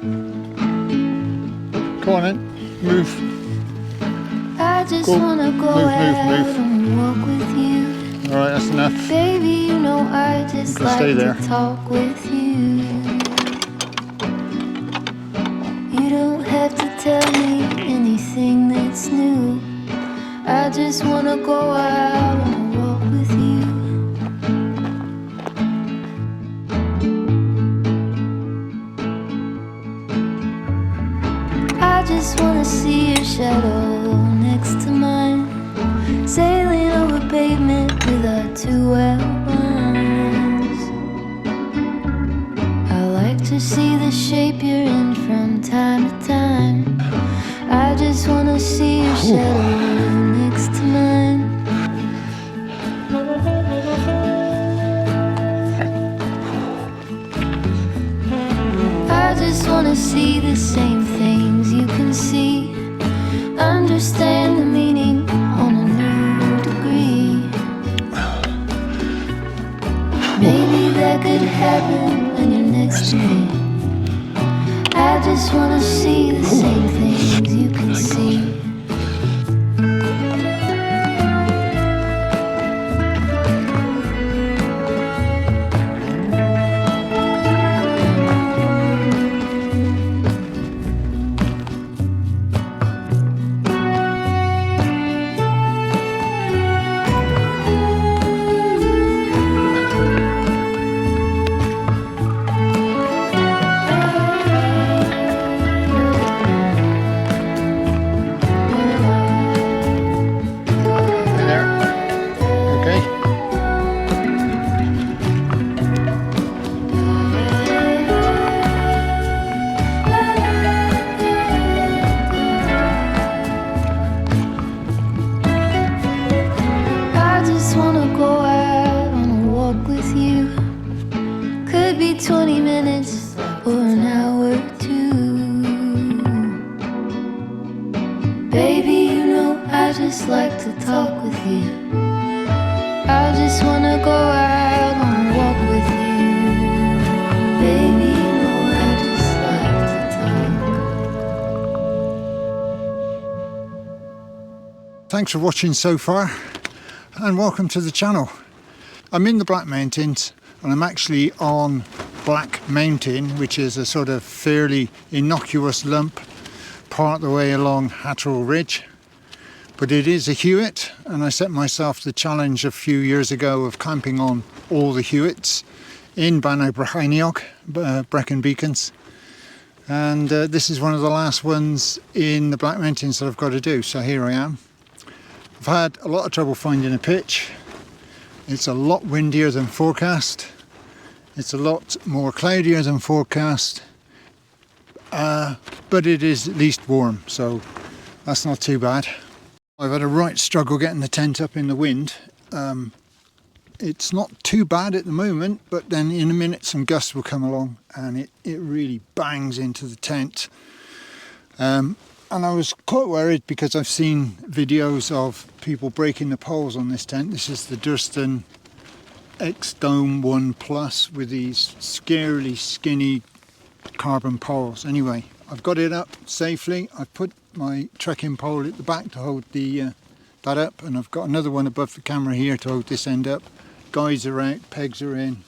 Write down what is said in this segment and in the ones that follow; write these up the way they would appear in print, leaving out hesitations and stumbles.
Come on then, move. I just wanna go out and walk with you. Alright, that's enough. Baby, you know I just like to talk with you. You don't have to tell me anything that's new. I just wanna go out and walk with you. I just wanna see your shadow next to mine, sailing over pavement with our two outlines. I like to see the shape you're in from time to time. I just wanna see your shadow next to mine. I just wanna see the same things you can see, understand the meaning on a new degree. Maybe that could happen when you're next to me. I just wanna see the same things you can see. just wanna go out on a walk with you. Could be 20 minutes or an hour or two. Baby, you know I just like to talk with you. I just wanna go out on a walk with you. Baby, you know I just like to talk. Thanks for watching so far and welcome to the channel. I'm in the Black Mountains and I'm actually on Black Mountain, which is a sort of fairly innocuous lump part of the way along Hatterall Ridge. But it is a Hewitt, and I set myself the challenge a few years ago of camping on all the Hewitts in Brecon Beacons. And this is one of the last ones in the Black Mountains that I've got to do, so here I am. I've had a lot of trouble finding a pitch. It's a lot windier than forecast. It's a lot more cloudier than forecast. But it is at least warm, so that's not too bad. I've had a right struggle getting the tent up in the wind. It's not too bad at the moment, but then in a minute some gusts will come along and it really bangs into the tent. And I was quite worried because I've seen videos of people breaking the poles on this tent. This is the Durston X-Dome 1 Plus with these scarily skinny carbon poles. Anyway, I've got it up safely. I've put my trekking pole at the back to hold the that up, and I've got another one above the camera here to hold this end up. Guides are out, pegs are in,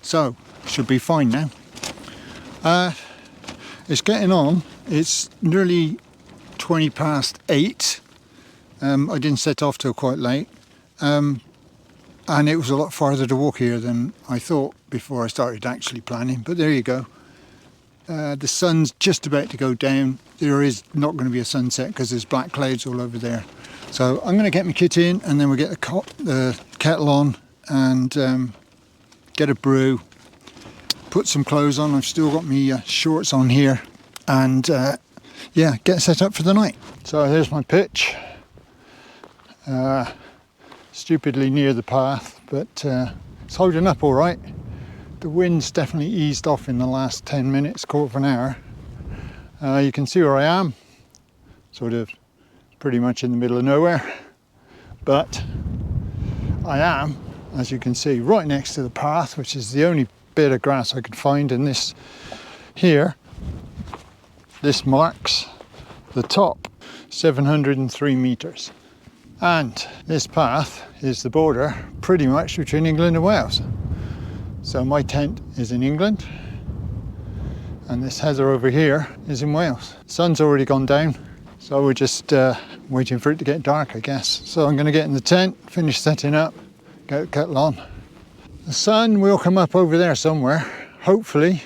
so should be fine now. It's getting on. It's nearly 20 past 8. I didn't set off till quite late, and it was a lot farther to walk here than I thought before I started actually planning, but there you go. The sun's just about to go down. There is not going to be a sunset because there's black clouds all over there. So I'm going to get my kit in and then we'll get the kettle on and get a brew, put some clothes on. I've still got my shorts on here, and yeah, get set up for the night. So here's my pitch. Stupidly near the path, but it's holding up all right. The wind's definitely eased off in the last 10 minutes, quarter of an hour. You can see where I am, sort of pretty much in the middle of nowhere, but I am, as you can see, right next to the path, which is the only bit of grass I could find in this here. this marks the top, 703 metres. And this path is the border pretty much between England and Wales. So my tent is in England and this heather over here is in Wales. Sun's already gone down, so we're just waiting for it to get dark, I guess. So I'm going to get in the tent, finish setting up, get the kettle on. The sun will come up over there somewhere. Hopefully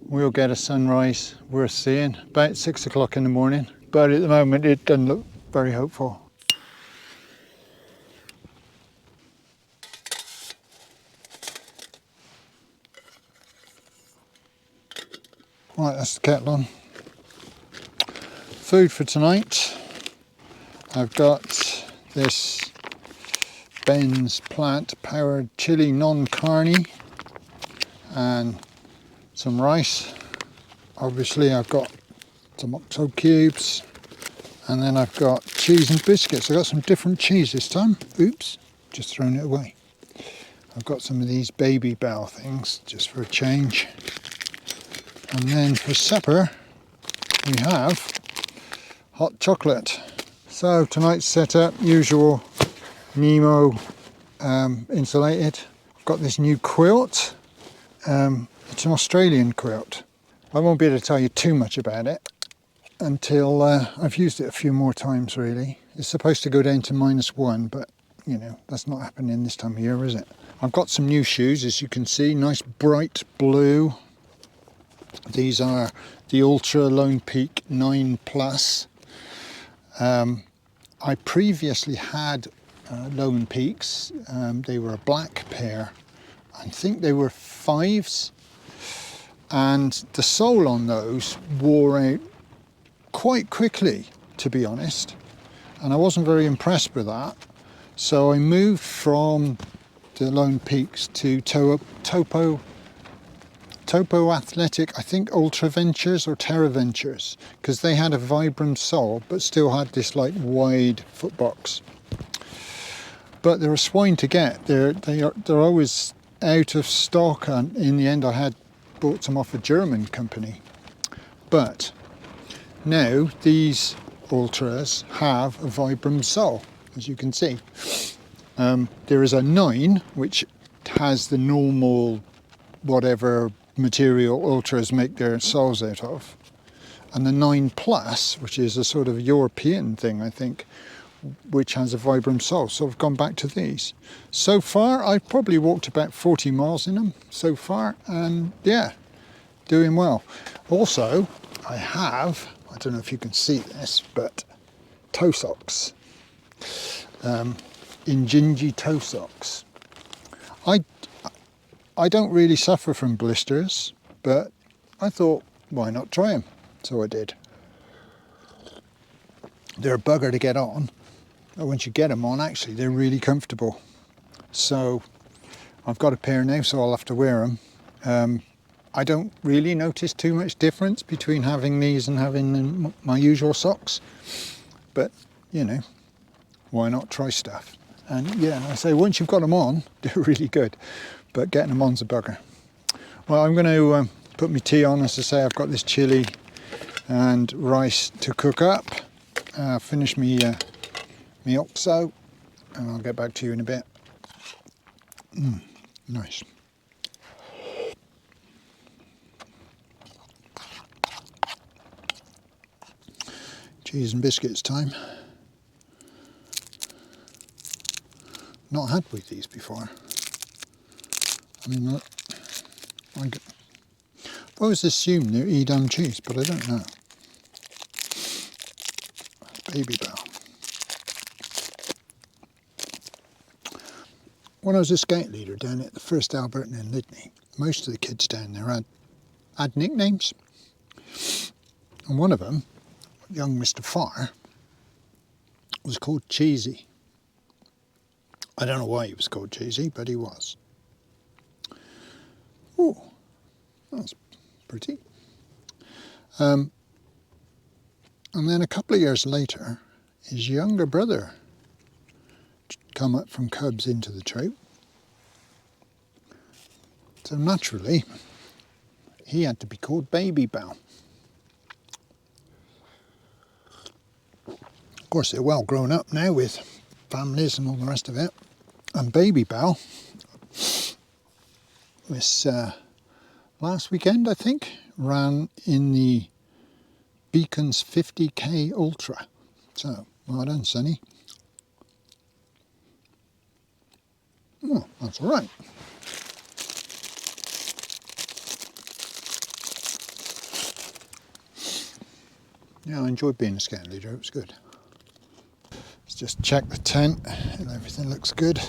we'll get a sunrise worth seeing about 6 o'clock in the morning, but at the moment it doesn't look very hopeful. Right, that's the kettle on. Food for tonight. I've got this Ben's plant powered chili non-carne and some rice. Obviously I've got some oxo cubes, and then I've got cheese and biscuits. I've got some different cheese this time. Oops, just thrown it away. I've got some of these Baby Bell things just for a change. And then for supper we have hot chocolate. So tonight's setup, usual Nemo insulated. I've got this new quilt. It's an Australian quilt. I won't be able to tell you too much about it until I've used it a few more times really. It's supposed to go down to -1, but you know, that's not happening this time of year, is it? I've got some new shoes, as you can see, nice bright blue. These are the Ultra Lone Peak 9 Plus. I previously had Lone Peaks. They were a black pair. I think they were 5s. And the sole on those wore out quite quickly, to be honest. And I wasn't very impressed with that. So I moved from the Lone Peaks to Topo Athletic, I think Ultra Ventures or Terra Ventures, because they had a Vibram sole but still had this like wide foot box. But they're a swine to get. They're always out of stock, and in the end I bought some off a German company. But now these Ultras have a Vibram sole, as you can see. There is a 9 which has the normal whatever material Ultras make their soles out of, and the 9 Plus, which is a sort of European thing I think, which has a Vibram sole. So I've gone back to these. So far I've probably walked about 40 miles in them so far, and yeah, doing well. Also I don't know if you can see this, but toe socks, Injinji toe socks. I don't really suffer from blisters, but I thought, why not try them? So I did. They're a bugger to get on, but once you get them on, actually, they're really comfortable. So I've got a pair now, so I'll have to wear them. I don't really notice too much difference between having these and having my usual socks, but you know, why not try stuff? And yeah, I say once you've got them on, they're really good. But getting them on's a bugger. Well, I'm going to put my tea on. As I say, I've got this chili and rice to cook up. Finish me oxo, and I'll get back to you in a bit. Nice. Cheese and biscuits time. Not had with these before. I mean, I've always assumed they're Edam cheese, but I don't know. Baby Bell. When I was a scout leader down at the first Alberton in Lydney, most of the kids down there had nicknames. And one of them, young Mr. Farr, was called Cheesy. I don't know why he was called Cheesy, but he was. Oh, that's pretty. And then a couple of years later, his younger brother come up from cubs into the troop. So naturally, he had to be called Baby Bell. Of course, they're well grown up now with families and all the rest of it. And Baby Bell, this last weekend, I think, ran in the Beacons 50k Ultra. So, well done, Sonny. Oh, that's all right. Yeah, I enjoyed being a scout leader, it was good. Let's just check the tent and everything looks good.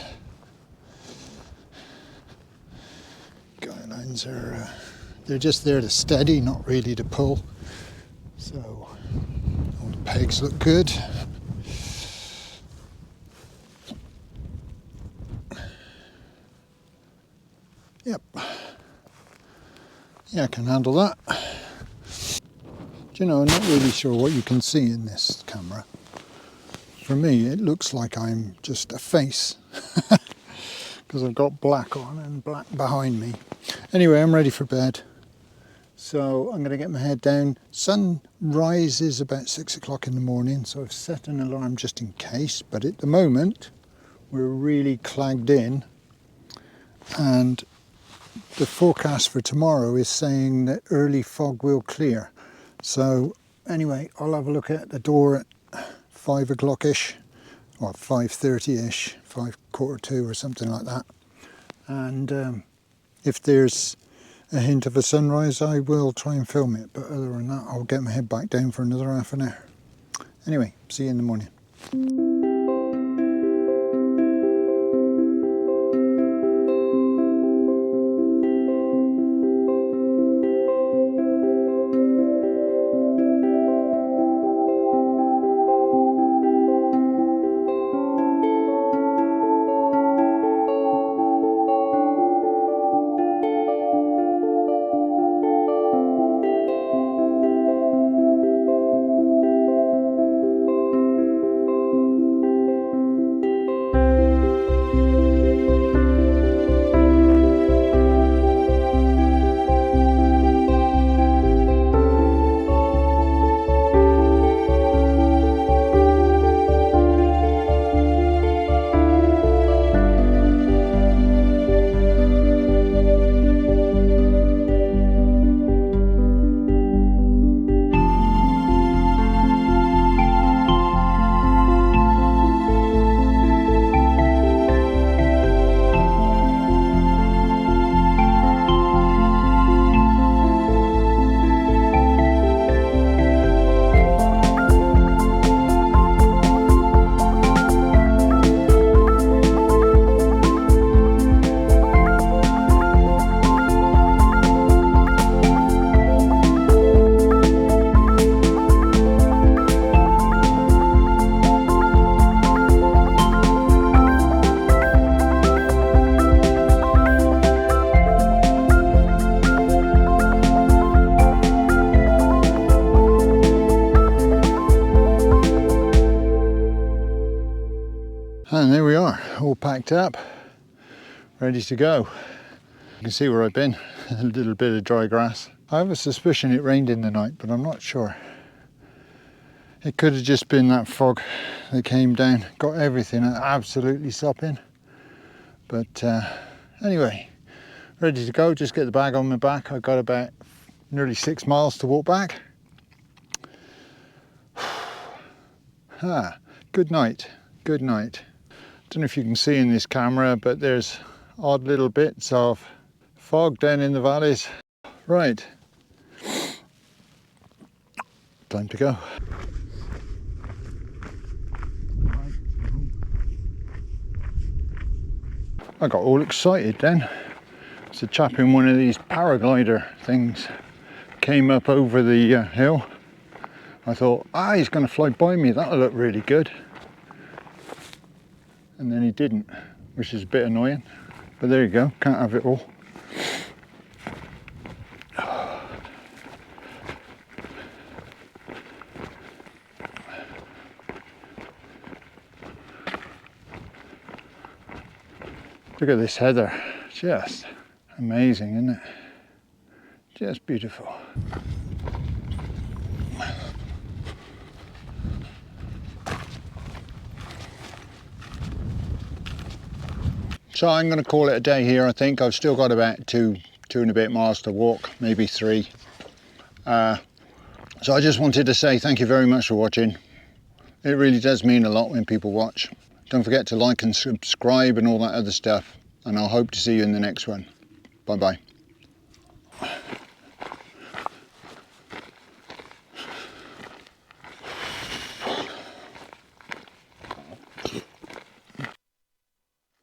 Guidelines are, they're just there to steady, not really to pull. So, all the pegs look good. Yep. Yeah, I can handle that. Do you know, I'm not really sure what you can see in this camera. For me, it looks like I'm just a face. Because I've got black on and black behind me. Anyway, I'm ready for bed. So I'm going to get my head down. Sun rises about 6 o'clock in the morning, so I've set an alarm just in case. But at the moment, we're really clagged in. And the forecast for tomorrow is saying that early fog will clear. So anyway, I'll have a look at the door at 5 o'clock-ish, or 5:30-ish, 1:45 or something like that. And if there's a hint of a sunrise, I will try and film it. But other than that, I'll get my head back down for another half an hour. Anyway, see you in the morning. And there we are, all packed up, ready to go. You can see where I've been, a little bit of dry grass. I have a suspicion it rained in the night, but I'm not sure. It could have just been that fog that came down, got everything absolutely sopping. But anyway, ready to go, just get the bag on my back. I've got about nearly 6 miles to walk back. Good night, good night. Don't know if you can see in this camera, but there's odd little bits of fog down in the valleys. Right, time to go. I got all excited then. It's a chap in one of these paraglider things came up over the hill. I thought, he's going to fly by me, that'll look really good. And then he didn't, which is a bit annoying. But there you go, can't have it all. Look at this heather, just amazing, isn't it? Just beautiful. So I'm going to call it a day here. I think I've still got about two and a bit miles to walk, maybe 3. So I just wanted to say thank you very much for watching. It really does mean a lot when people watch. Don't forget to like and subscribe and all that other stuff, and I'll hope to see you in the next one. Bye bye.